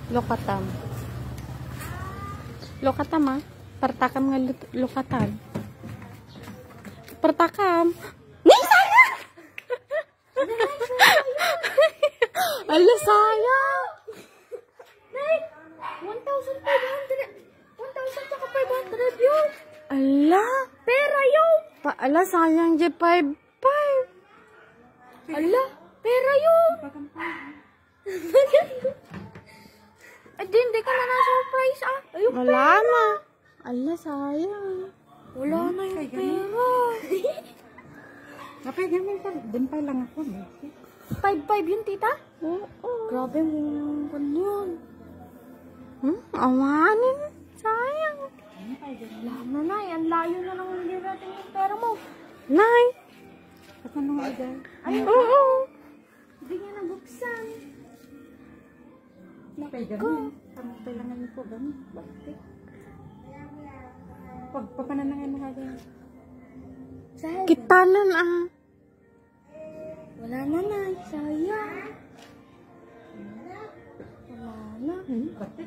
Lokatam. Lokatam ah. Partakam nga lokatam. Partakam. Nay, sayang! Ala, sayang! Nay, 1,500. 1,500 yun. Ala! Pera yun. Ala, sayang dyan 5,500. Ala, pera yun. Hindi ka na na-surprise ah. Ayun, Wala na. Ala, sayang. wala na yung pera. Kapag ganyan ka, dun pa lang ako. 5,500 yun, tita? Oo. Grabe, yung ganyan. Awanin. Sayang. Wala na, Nay. Ang layo na lang hindi natin yung pera mo. Nay. At anong agad? Oo. Hindi niya nabuksan. Kapag ganyan. Kailangan niyo po ganyan. Bakit? Pagpananangan mo agad. Kitanan ah. Wala na, Nay. Sayang. Wala na. Bakit?